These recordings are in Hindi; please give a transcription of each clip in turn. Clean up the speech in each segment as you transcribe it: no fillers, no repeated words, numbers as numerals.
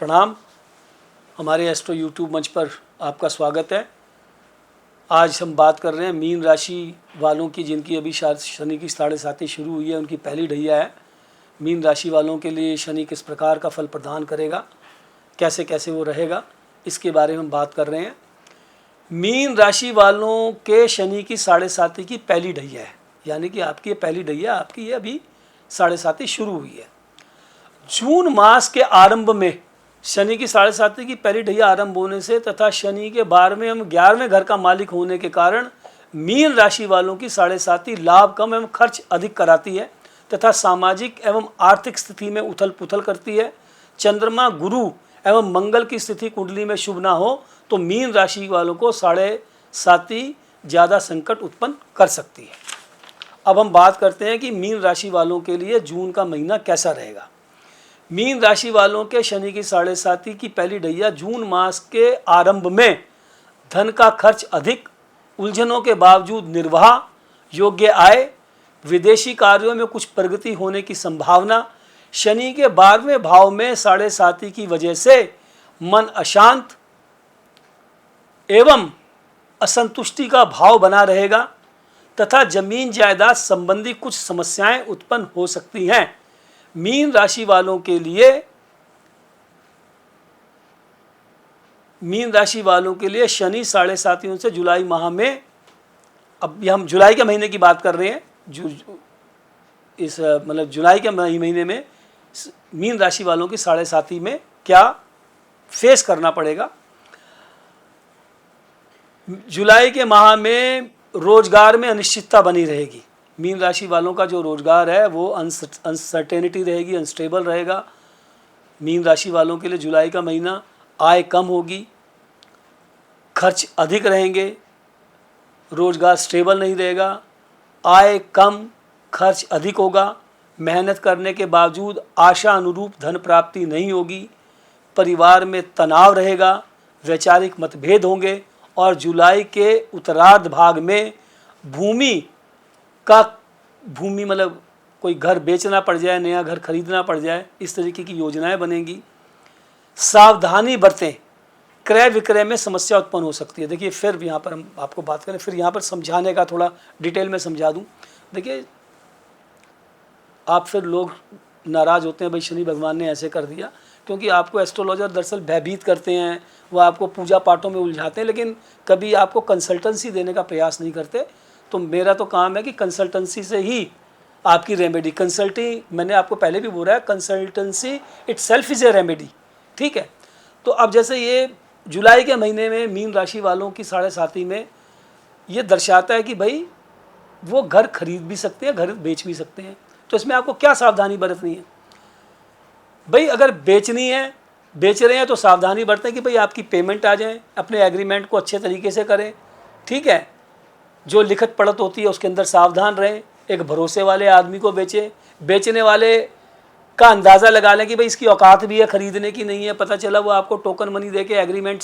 प्रणाम। हमारे एस्ट्रो यूट्यूब मंच पर आपका स्वागत है। आज हम बात कर रहे हैं मीन राशि वालों की, जिनकी अभी शनि की 7.5 शुरू हुई है, उनकी पहली ढैया है। मीन राशि वालों के लिए शनि किस प्रकार का फल प्रदान करेगा, कैसे कैसे वो रहेगा, इसके बारे में हम बात कर रहे हैं। मीन राशि वालों के शनि की 7.5 की पहली ढैया है, यानी कि आपकी ये पहली ढैया आपकी ये अभी 7.5 शुरू हुई है। जून मास के आरंभ में शनि की 7.5 की पहली ढैया आरंभ होने से तथा शनि के 12वें एवं 11वें घर का मालिक होने के कारण मीन राशि वालों की 7.5 लाभ कम एवं खर्च अधिक कराती है तथा सामाजिक एवं आर्थिक स्थिति में उथल पुथल करती है। चंद्रमा, गुरु एवं मंगल की स्थिति कुंडली में शुभ ना हो तो मीन राशि वालों को 7.5 ज़्यादा संकट उत्पन्न कर सकती है। अब हम बात करते हैं कि मीन राशि वालों के लिए जून का महीना कैसा रहेगा। मीन राशि वालों के शनि की 7.5 की पहली ढैया जून मास के आरंभ में धन का खर्च अधिक, उलझनों के बावजूद निर्वाह योग्य आय, विदेशी कार्यों में कुछ प्रगति होने की संभावना, शनि के 12वें भाव में 7.5 की वजह से मन अशांत एवं असंतुष्टि का भाव बना रहेगा तथा जमीन जायदाद संबंधी कुछ समस्याएं उत्पन्न हो सकती हैं। मीन राशि वालों के लिए शनि 7.5 से जुलाई माह में, अब हम जुलाई के महीने की बात कर रहे हैं, इस मतलब जुलाई के महीने में मीन राशि वालों की 7.5 में क्या फेस करना पड़ेगा। जुलाई के माह में रोजगार में अनिश्चितता बनी रहेगी। मीन राशि वालों का जो रोजगार है वो अनसर्टेनिटी रहेगी, अनस्टेबल रहेगा। मीन राशि वालों के लिए जुलाई का महीना आय कम होगी, खर्च अधिक रहेंगे, रोजगार स्टेबल नहीं रहेगा, आय कम खर्च अधिक होगा, मेहनत करने के बावजूद आशा अनुरूप धन प्राप्ति नहीं होगी, परिवार में तनाव रहेगा, वैचारिक मतभेद होंगे और जुलाई के उत्तरार्ध भाग में भूमि मतलब कोई घर बेचना पड़ जाए, नया घर खरीदना पड़ जाए, इस तरीके की योजनाएं बनेंगी। सावधानी बरतें, क्रय विक्रय में समस्या उत्पन्न हो सकती है। देखिए फिर यहाँ पर हम आपको बात करें, फिर यहाँ पर समझाने का थोड़ा डिटेल में समझा दूँ। देखिए आप फिर लोग नाराज़ होते हैं, भाई शनि भगवान ने ऐसे कर दिया, क्योंकि आपको एस्ट्रोलॉजर दरअसल भयभीत करते हैं, वो आपको पूजा पाठों में उलझाते हैं, लेकिन कभी आपको कंसल्टेंसी देने का प्रयास नहीं करते। तो मेरा तो काम है कि कंसल्टेंसी से ही आपकी रेमेडी, मैंने आपको पहले भी बोला है, consultancy itself is a remedy, ठीक है। तो अब जैसे ये जुलाई के महीने में मीन राशि वालों की 7.5 में ये दर्शाता है कि भाई वो घर खरीद भी सकते हैं, घर बेच भी सकते हैं। तो इसमें आपको क्या सावधानी बरतनी है भाई? अगर बेचनी है, बेच रहे हैं तो सावधानी बरतें कि भाई आपकी पेमेंट आ जाए, अपने एग्रीमेंट को अच्छे तरीके से करें, ठीक है। जो लिखत पढ़त होती है उसके अंदर सावधान रहें, एक भरोसे वाले आदमी को बेचें, बेचने वाले का अंदाज़ा लगा लें कि भाई इसकी औकात भी है, ख़रीदने की नहीं है। पता चला वो आपको टोकन मनी दे के एग्रीमेंट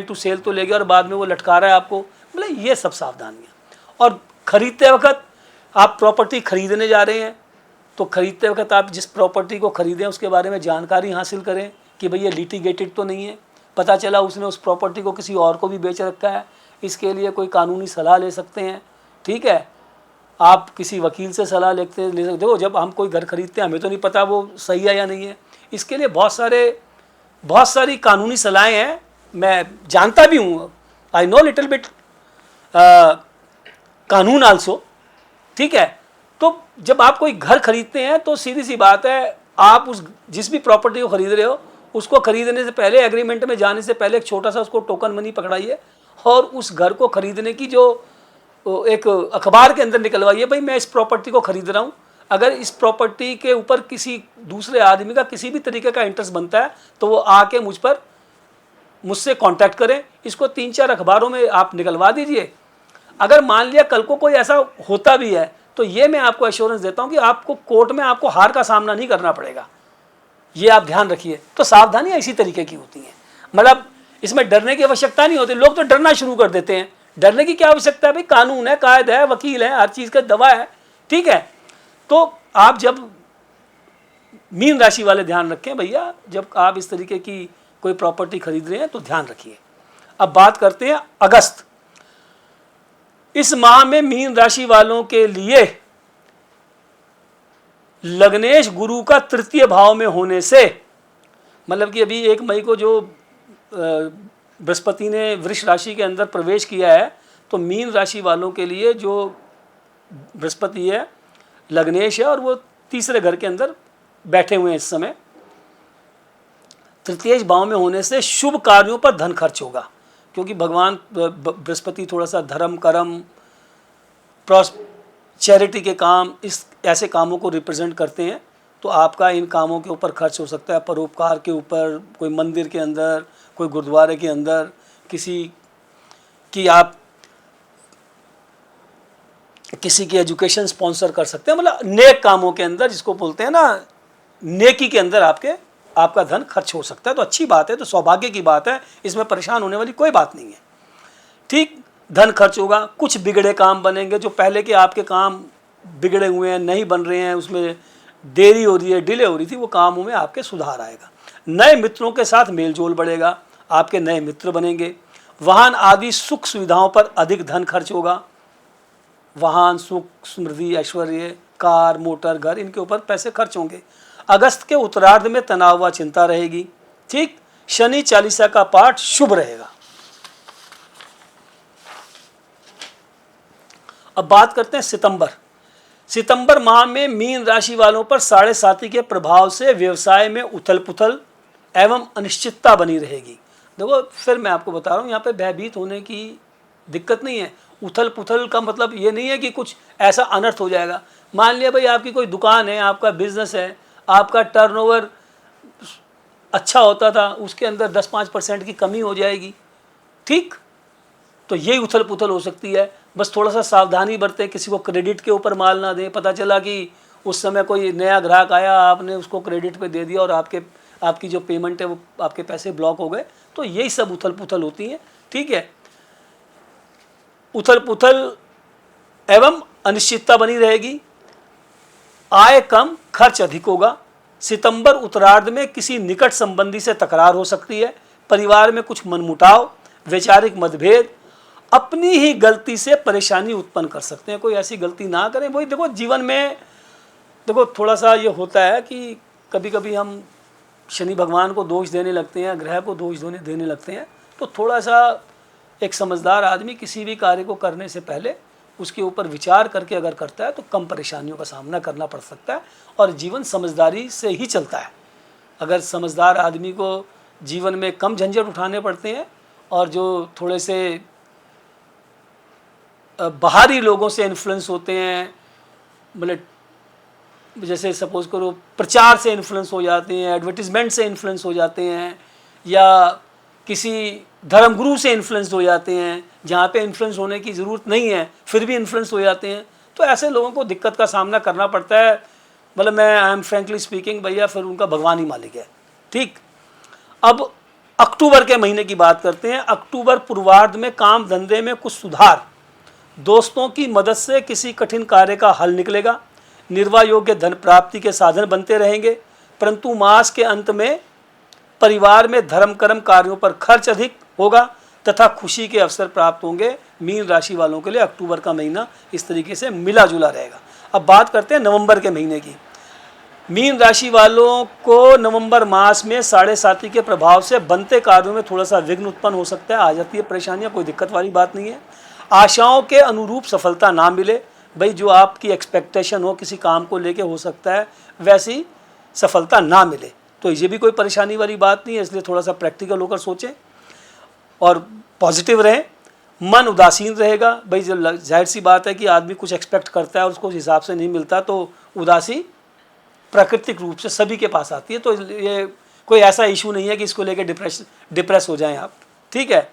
टू सेल तो ले गया और बाद में वो लटका रहा है आपको, मतलब ये सब सावधानियाँ। और ख़रीदते वक्त आप प्रॉपर्टी ख़रीदने जा रहे हैं तो ख़रीदते वक्त आप जिस प्रॉपर्टी को ख़रीदें उसके बारे में जानकारी हासिल करें कि भाई ये लिटिगेटेड तो नहीं है। पता चला उसने उस प्रॉपर्टी को किसी और को भी बेच रखा है, इसके लिए कोई कानूनी सलाह ले सकते हैं, ठीक है। आप किसी वकील से सलाह ले सकते हो। जब हम कोई घर खरीदते हैं हमें तो नहीं पता वो सही है या नहीं है, इसके लिए बहुत सारी कानूनी सलाहें हैं, मैं जानता भी हूँ, आई नो लिटिल बिट कानून आल्सो, ठीक है। तो जब आप कोई घर खरीदते हैं तो सीधी सी बात है, आप उस जिस भी प्रॉपर्टी को खरीद रहे हो उसको खरीदने से पहले, एग्रीमेंट में जाने से पहले एक छोटा सा उसको टोकन मनी पकड़ाइए और उस घर को खरीदने की जो एक अखबार के अंदर निकलवाइए, भाई मैं इस प्रॉपर्टी को खरीद रहा हूँ, अगर इस प्रॉपर्टी के ऊपर किसी दूसरे आदमी का किसी भी तरीके का इंटरेस्ट बनता है तो वो आके मुझसे कांटेक्ट करें। इसको 3-4 अखबारों में आप निकलवा दीजिए। अगर मान लिया कल को कोई ऐसा होता भी है तो ये मैं आपको एश्योरेंस देता हूँ कि आपको कोर्ट में आपको हार का सामना नहीं करना पड़ेगा, ये आप ध्यान रखिए। तो सावधानियाँ इसी तरीके की होती हैं, मतलब इसमें डरने की आवश्यकता नहीं होती। लोग तो डरना शुरू कर देते हैं, डरने की क्या आवश्यकता है भाई? कानून है, कायदा है, वकील है, हर चीज़ का दवा है, ठीक है। तो आप जब मीन राशि वाले ध्यान रखें भैया, जब आप इस तरीके की कोई प्रॉपर्टी खरीद रहे हैं तो ध्यान रखिए। अब बात करते हैं अगस्त। इस माह में मीन राशि वालों के लिए लग्नेश गुरु का तृतीय भाव में होने से, मतलब कि अभी 1 मई को जो बृहस्पति ने वृष राशि के अंदर प्रवेश किया है, तो मीन राशि वालों के लिए जो बृहस्पति है लग्नेश है और वो तीसरे घर के अंदर बैठे हुए हैं इस समय, तृतीय भाव में होने से शुभ कार्यों पर धन खर्च होगा, क्योंकि भगवान बृहस्पति थोड़ा सा धर्म कर्म चैरिटी के काम, इस ऐसे कामों को रिप्रेजेंट करते हैं। तो आपका इन कामों के ऊपर खर्च हो सकता है, परोपकार के ऊपर, कोई मंदिर के अंदर, कोई गुरुद्वारे के अंदर, किसी की एजुकेशन स्पॉन्सर कर सकते हैं, मतलब नेक कामों के अंदर, जिसको बोलते हैं ना नेकी के अंदर आपका धन खर्च हो सकता है। तो अच्छी बात है, तो सौभाग्य की बात है, इसमें परेशान होने वाली कोई बात नहीं है। ठीक, धन खर्च होगा, कुछ बिगड़े काम बनेंगे, जो पहले के आपके काम बिगड़े हुए हैं, नहीं बन रहे हैं, उसमें देरी हो रही है, डिले हो रही थी, वो कामों में आपके सुधार आएगा। नए मित्रों के साथ मेलजोल बढ़ेगा, आपके नए मित्र बनेंगे। वाहन आदि सुख सुविधाओं पर अधिक धन खर्च होगा। वाहन, सुख, समृद्धि, ऐश्वर्य, कार, मोटर, घर, इनके ऊपर पैसे खर्च होंगे। अगस्त के उत्तरार्ध में तनाव व चिंता रहेगी। ठीक, शनि चालीसा का पाठ शुभ रहेगा। अब बात करते हैं सितंबर माह में मीन राशि वालों पर 7.5 के प्रभाव से व्यवसाय में उथल पुथल एवं अनिश्चितता बनी रहेगी। देखो, फिर मैं आपको बता रहा हूँ, यहाँ पे भयभीत होने की दिक्कत नहीं है। उथल पुथल का मतलब ये नहीं है कि कुछ ऐसा अनर्थ हो जाएगा। मान लिया भाई आपकी कोई दुकान है, आपका बिजनेस है, आपका टर्नओवर अच्छा होता था, उसके अंदर 10-5% की कमी हो जाएगी। ठीक, तो यही उथल पुथल हो सकती है। बस थोड़ा सा सावधानी बरतें, किसी को क्रेडिट के ऊपर माल ना दें। पता चला कि उस समय कोई नया ग्राहक आया, आपने उसको क्रेडिट पे दे दिया और आपकी जो पेमेंट है वो आपके पैसे ब्लॉक हो गए। तो यही सब उथल पुथल होती हैं। ठीक है, उथल पुथल एवं अनिश्चितता बनी रहेगी। आय कम, खर्च अधिक होगा। सितंबर उत्तरार्ध में किसी निकट संबंधी से तकरार हो सकती है। परिवार में कुछ मनमुटाव, वैचारिक मतभेद अपनी ही गलती से परेशानी उत्पन्न कर सकते हैं। कोई ऐसी गलती ना करें। वही देखो, जीवन में देखो थोड़ा सा ये होता है कि कभी कभी हम शनि भगवान को दोष देने लगते हैं, ग्रह को दोष देने लगते हैं। तो थोड़ा सा एक समझदार आदमी किसी भी कार्य को करने से पहले उसके ऊपर विचार करके अगर करता है तो कम परेशानियों का सामना करना पड़ सकता है, और जीवन समझदारी से ही चलता है। अगर समझदार आदमी को जीवन में कम झंझट उठाने पड़ते हैं, और जो थोड़े से बाहरी लोगों से इन्फ्लुएंस होते हैं, मतलब जैसे सपोज करो प्रचार से इन्फ्लुएंस हो जाते हैं, एडवर्टीजमेंट से इन्फ्लुएंस हो जाते हैं, या किसी धर्मगुरु से इन्फ्लुएंस हो जाते हैं, जहाँ पे इन्फ्लुएंस होने की ज़रूरत नहीं है फिर भी इन्फ्लुएंस हो जाते हैं। तो ऐसे लोगों को दिक्कत का सामना करना पड़ता है। मतलब मैं आई एम फ्रेंकली स्पीकिंग भैया, फिर उनका भगवान ही मालिक है। ठीक, अब अक्टूबर के महीने की बात करते हैं। अक्टूबर पूर्वार्ध में काम धंधे में कुछ सुधार, दोस्तों की मदद से किसी कठिन कार्य का हल निकलेगा। निर्वाह योग्य धन प्राप्ति के साधन बनते रहेंगे, परंतु मास के अंत में परिवार में धर्म कर्म कार्यों पर खर्च अधिक होगा तथा खुशी के अवसर प्राप्त होंगे। मीन राशि वालों के लिए अक्टूबर का महीना इस तरीके से मिला जुला रहेगा। अब बात करते हैं नवंबर के महीने की। मीन राशि वालों को नवंबर मास में 7.5 के प्रभाव से बनते कार्यों में थोड़ा सा विघ्न उत्पन्न हो सकता है, आ जाती है परेशानियां, कोई दिक्कत वाली बात नहीं है। आशाओं के अनुरूप सफलता ना मिले, भाई जो आपकी एक्सपेक्टेशन हो किसी काम को लेके, हो सकता है वैसी सफलता ना मिले, तो ये भी कोई परेशानी वाली बात नहीं है। इसलिए थोड़ा सा प्रैक्टिकल होकर सोचें और पॉजिटिव रहें। मन उदासीन रहेगा, भाई जाहिर सी बात है कि आदमी कुछ एक्सपेक्ट करता है और उसको उस हिसाब से नहीं मिलता, तो उदासी प्राकृतिक रूप से सभी के पास आती है। तो ये कोई ऐसा इशू नहीं है कि इसको लेके डिप्रेस हो जाएं आप। ठीक है,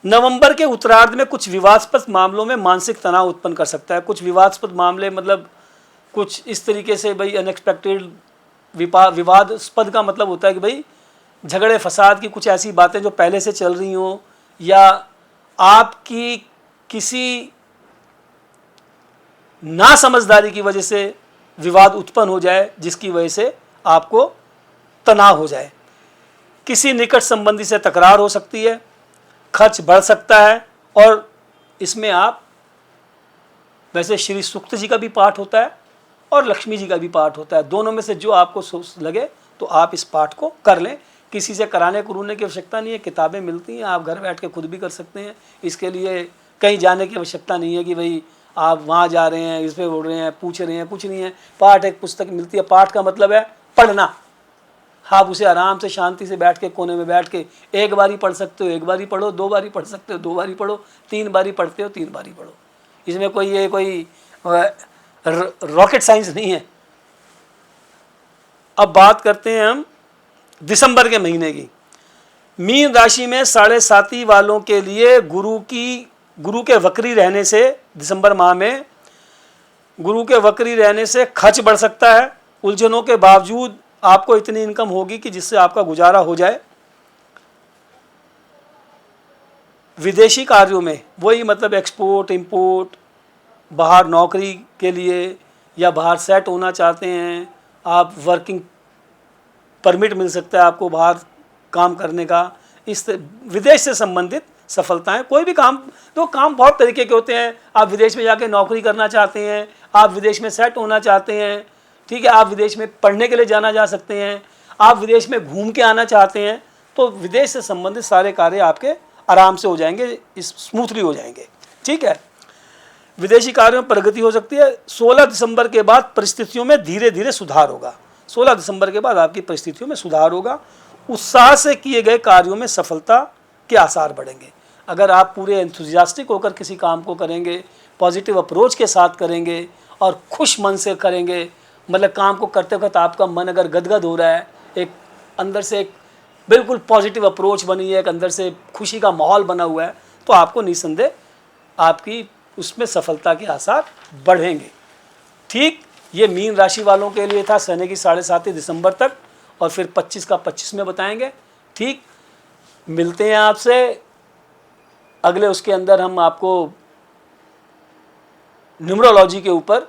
नवंबर के उत्तरार्ध में कुछ विवादास्पद मामलों में मानसिक तनाव उत्पन्न कर सकता है। कुछ विवादास्पद मामले मतलब कुछ इस तरीके से, भाई अनएक्सपेक्टेड विवादास्पद का मतलब होता है कि भाई झगड़े फसाद की कुछ ऐसी बातें जो पहले से चल रही हों, या आपकी किसी ना समझदारी की वजह से विवाद उत्पन्न हो जाए, जिसकी वजह से आपको तनाव हो जाए, किसी निकट संबंधी से तकरार हो सकती है, खर्च बढ़ सकता है। और इसमें आप वैसे श्री सूक्त जी का भी पाठ होता है और लक्ष्मी जी का भी पाठ होता है, दोनों में से जो आपको लगे तो आप इस पाठ को कर लें। किसी से कराने करूने की आवश्यकता नहीं है, किताबें मिलती हैं, आप घर बैठ के खुद भी कर सकते हैं। इसके लिए कहीं जाने की आवश्यकता नहीं है कि भाई आप वहाँ जा रहे हैं, इस पर बोल रहे हैं, पूछ रहे हैं, कुछ नहीं है। पाठ एक पुस्तक मिलती है, पाठ का मतलब है पढ़ना। आप उसे आराम से शांति से बैठ के कोने में बैठ के एक बारी पढ़ सकते हो, एक बारी पढ़ो, 2 बारी पढ़ सकते हो, 2 बारी पढ़ो, 3 बारी पढ़ते हो, 3 बारी पढ़ो। इसमें कोई रॉकेट साइंस नहीं है। अब बात करते हैं हम दिसंबर के महीने की। मीन राशि में 7.5 वालों के लिए गुरु के वक्री रहने से, दिसंबर माह में गुरु के वक्री रहने से खर्च बढ़ सकता है। उलझनों के बावजूद आपको इतनी इनकम होगी कि जिससे आपका गुजारा हो जाए। विदेशी कार्यों में वही मतलब एक्सपोर्ट इंपोर्ट, बाहर नौकरी के लिए या बाहर सेट होना चाहते हैं आप, वर्किंग परमिट मिल सकता है आपको बाहर काम करने का। इस विदेश से संबंधित सफलताएं, कोई भी काम, तो काम बहुत तरीके के होते हैं। आप विदेश में जाके नौकरी करना चाहते हैं, आप विदेश में सेट होना चाहते हैं, ठीक है, आप विदेश में पढ़ने के लिए जा सकते हैं, आप विदेश में घूम के आना चाहते हैं, तो विदेश से संबंधित सारे कार्य आपके आराम से हो जाएंगे, स्मूथली हो जाएंगे। ठीक है, विदेशी कार्यों में प्रगति हो सकती है। 16 दिसंबर के बाद परिस्थितियों में धीरे धीरे सुधार होगा। 16 दिसंबर के बाद आपकी परिस्थितियों में सुधार होगा। उत्साह से किए गए कार्यों में सफलता के आसार बढ़ेंगे। अगर आप पूरे एंथुजियास्टिक होकर किसी काम को करेंगे, पॉजिटिव अप्रोच के साथ करेंगे और खुश मन से करेंगे, मतलब काम को करते वक्त आपका मन अगर गदगद हो रहा है, एक अंदर से एक बिल्कुल पॉजिटिव अप्रोच बनी है, एक अंदर से खुशी का माहौल बना हुआ है, तो आपको निस्संदेह आपकी उसमें सफलता के आसार बढ़ेंगे। ठीक, ये मीन राशि वालों के लिए था सहने की 7.5 दिसंबर तक, और फिर 25 का 25 में बताएंगे। ठीक, मिलते हैं आपसे अगले उसके अंदर। हम आपको न्यूमरोलॉजी के ऊपर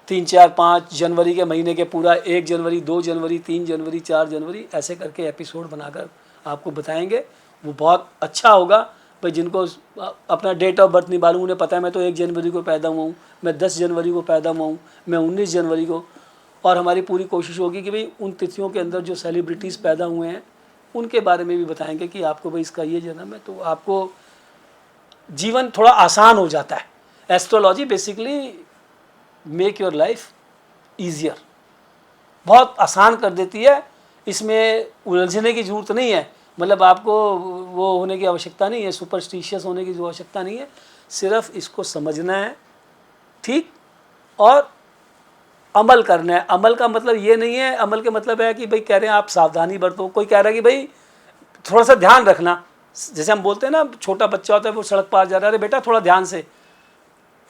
3, 4, 5 जनवरी के महीने के पूरा 1 जनवरी, 2 जनवरी, 3 जनवरी, 4 जनवरी ऐसे करके एपिसोड बनाकर आपको बताएंगे। वो बहुत अच्छा होगा। भाई जिनको अपना डेट ऑफ बर्थ नहीं मालूम, उन्हें पता है मैं तो 1 जनवरी को पैदा हुआ हूँ, मैं 10 जनवरी को पैदा हुआ हूँ, मैं 19 जनवरी को, और हमारी पूरी कोशिश होगी कि भाई उन तिथियों के अंदर जो सेलिब्रिटीज़ पैदा हुए हैं उनके बारे में भी बताएंगे कि आपको भाई इसका ये जन्म है, तो आपको जीवन थोड़ा आसान हो जाता है। Astrology basically make your life easier, बहुत आसान कर देती है। इसमें उलझने की ज़रूरत नहीं है, मतलब आपको वो होने की आवश्यकता नहीं है, सुपरस्टिशियस होने की जो आवश्यकता नहीं है, सिर्फ इसको समझना है, ठीक, और अमल करना है। अमल का मतलब ये नहीं है, अमल के मतलब है कि भाई कह रहे हैं आप सावधानी बरतो, कोई कह रहा है कि भाई थोड़ा सा ध्यान रखना, जैसे हम बोलते हैं ना, छोटा बच्चा होता है वो सड़क पार जा रहा है, अरे बेटा थोड़ा ध्यान से,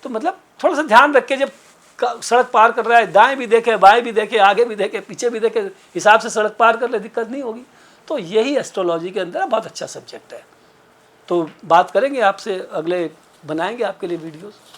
तो मतलब थोड़ा सा ध्यान रख के जब सड़क पार कर रहा है, दाएं भी देखे, बाएं भी देखे, आगे भी देखे, पीछे भी देखे, हिसाब से सड़क पार कर ले, दिक्कत नहीं होगी। तो यही एस्ट्रोलॉजी के अंदर बहुत अच्छा सब्जेक्ट है। तो बात करेंगे आपसे, अगले बनाएंगे आपके लिए वीडियोस।